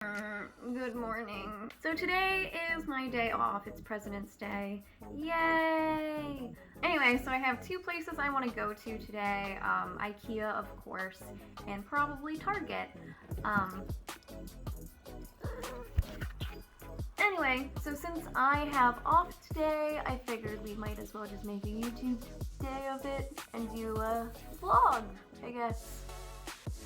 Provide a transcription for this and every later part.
Good morning. So today is my day off. It's President's Day. Yay! Anyway, so I have two places I want to go to today. Ikea, of course, and probably Target. Anyway, so since I have off today, I figured we might as well just make a YouTube day of it and do a vlog, I guess.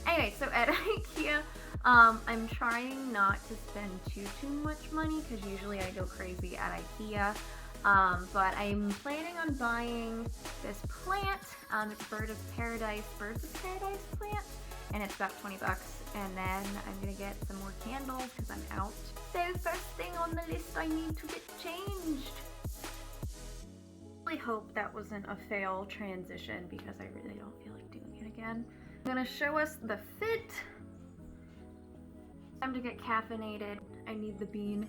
Anyway, so at Ikea, I'm trying not to spend too much money because usually I go crazy at Ikea. But I'm planning on buying this plant. It's Birds of Paradise plant, and it's about 20 bucks. And then I'm gonna get some more candles because I'm out. So first thing on the list, I need to get changed. I really hope that wasn't a fail transition because I really don't feel like doing it again. I'm gonna show us the fit. Time to get caffeinated. I need the bean.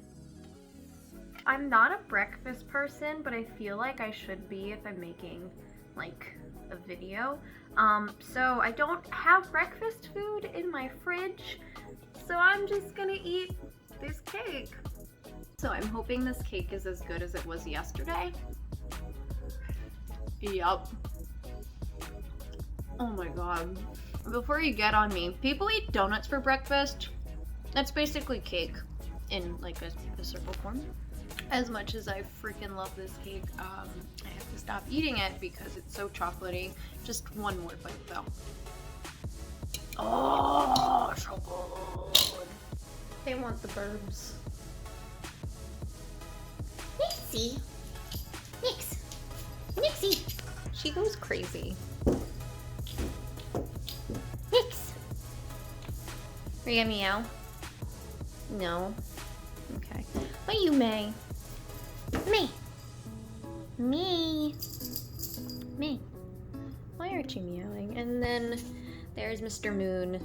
I'm not a breakfast person, but I feel like I should be if I'm making like a video. So I don't have breakfast food in my fridge, so I'm just gonna eat this cake. So I'm hoping this cake is as good as it was yesterday. Yup. Oh my god. Before you get on me, people eat donuts for breakfast. That's basically cake in like a circle form. As much as I freaking love this cake, I have to stop eating it because it's so chocolatey. Just one more bite though. Oh, so good. They want the burbs. Nixie! Nixie! She goes crazy. Nix! Are you gonna meow? No. Okay. But you may. Me! Me. Why aren't you meowing? And then there's Mr. Moon.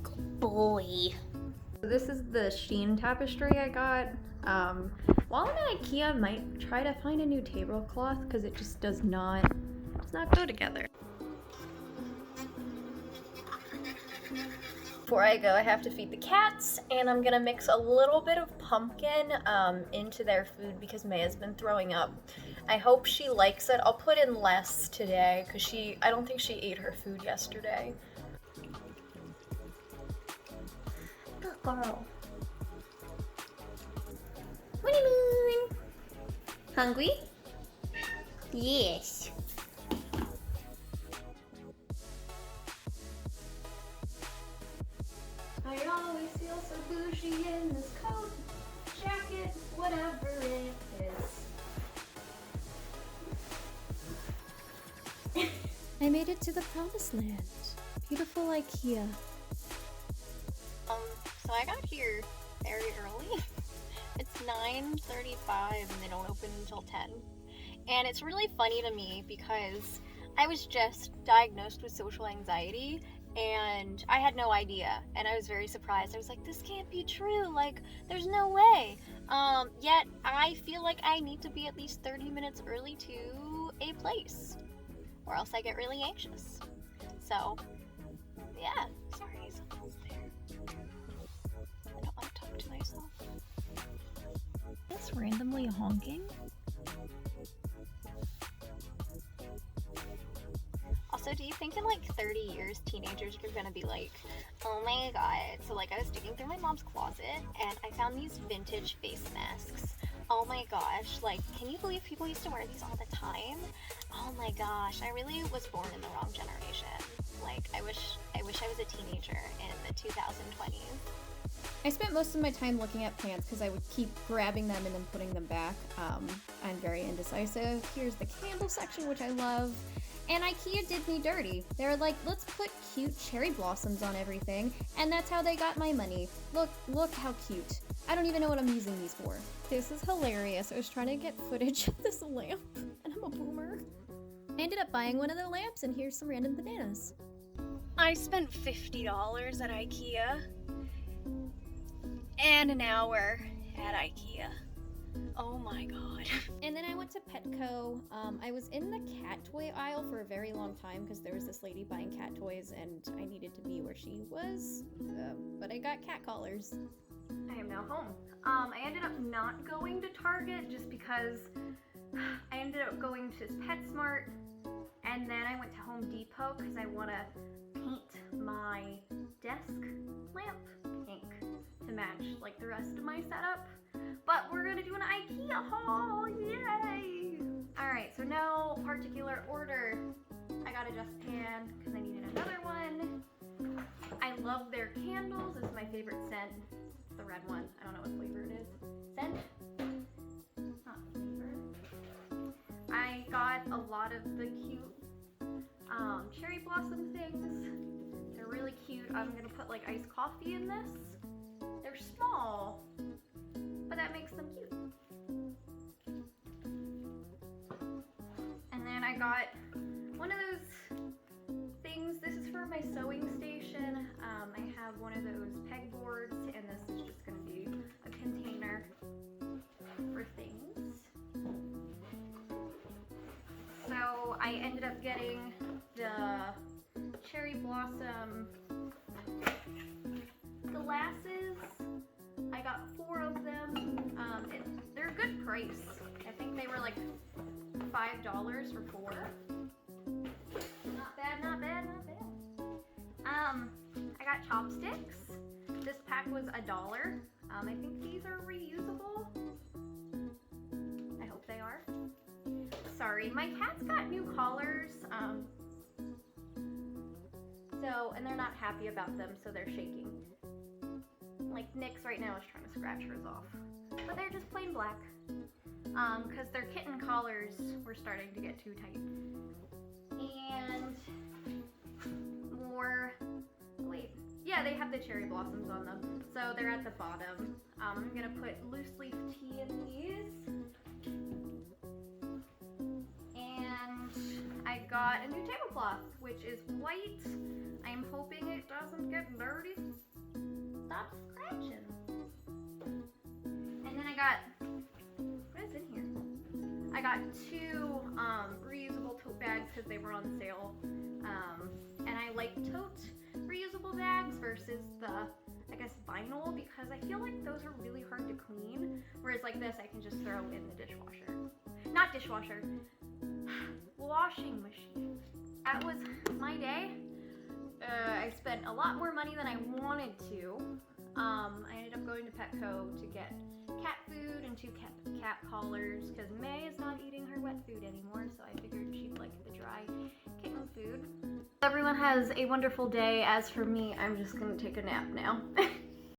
Good boy. This is the Sheen tapestry I got. While I'm at Ikea, I might try to find a new tablecloth because it just does not go together. Before I go, I have to feed the cats, and I'm gonna mix a little bit of pumpkin into their food because Maya's been throwing up. I hope she likes it. I'll put in less today because I don't think she ate her food yesterday. Good girl. Honeymoon! Hungry? Yes. I always feel so bougie in this coat, jacket, whatever it is. I made it to the promised land. Beautiful Ikea. So I got here very early. It's 9:35 and they don't open until 10. And it's really funny to me because I was just diagnosed with social anxiety and I had no idea, and I was very surprised. I was like, this can't be true, like there's no way. Yet I feel like I need to be at least 30 minutes early to a place or else I get really anxious. So yeah, sorry, someone's there. I don't want to talk to myself. It's randomly honking. Also, do you think in like 30 years teenagers are gonna be like, oh my god. So like I was digging through my mom's closet and I found these vintage face masks. Oh my gosh, like can you believe people used to wear these all the time? Oh my gosh, I really was born in the wrong generation. Like I wish I was a teenager in the 2020s. I spent most of my time looking at plants because I would keep grabbing them and then putting them back. I'm very indecisive. Here's the candle section, which I love. And Ikea did me dirty. They were like, let's put cute cherry blossoms on everything. And that's how they got my money. Look how cute. I don't even know what I'm using these for. This is hilarious. I was trying to get footage of this lamp, and I'm a boomer. I ended up buying one of the lamps, and here's some random bananas. I spent $50 at Ikea and an hour at Ikea. Oh my god. And then I went to Petco. I was in the cat toy aisle for a very long time because there was this lady buying cat toys and I needed to be where she was. But I got cat collars. I am now home. I ended up not going to Target just because I ended up going to PetSmart, and then I went to Home Depot because I want to paint my desk lamp pink to match like the rest of my setup. But we're gonna do an Ikea haul, yay! Alright, so no particular order. I got a dustpan because I needed another one. I love their candles, it's my favorite scent. It's the red one, I don't know what flavor it is. Scent? Not flavor. I got a lot of the cute cherry blossom things. They're really cute. I'm gonna put like iced coffee in this. They're small, but that makes them cute. And then I got one of those things. This is for my sewing station. I have one of those pegboards, and this is just gonna be a container for things. So I ended up getting the cherry blossom glasses. I got 4 of them. They're a good price. I think they were like $5 for 4. Not bad, not bad, not bad. I got chopsticks. This pack was $1. I think these are reusable. I hope they are. Sorry, my cat's got new collars. And they're not happy about them, so they're shaking. Like Nyx right now is trying to scratch hers off. But they're just plain black. Because their kitten collars were starting to get too tight. And more, wait, yeah, they have the cherry blossoms on them. So they're at the bottom. I'm gonna put loose leaf tea in these. And I got a new tablecloth, which is white. I'm hoping it doesn't get dirty. Stop scratching. And then I got, what is in here? I got 2 reusable tote bags because they were on sale. And I like tote reusable bags versus the, I guess, vinyl, because I feel like those are really hard to clean. Whereas like this, I can just throw in the dishwasher. Not dishwasher, washing machine. That was my day. I spent a lot more money than I wanted to. I ended up going to Petco to get cat food and 2 cat collars because May is not eating her wet food anymore, so I figured she'd like the dry kitten food. Everyone has a wonderful day. As for me, I'm just gonna take a nap now.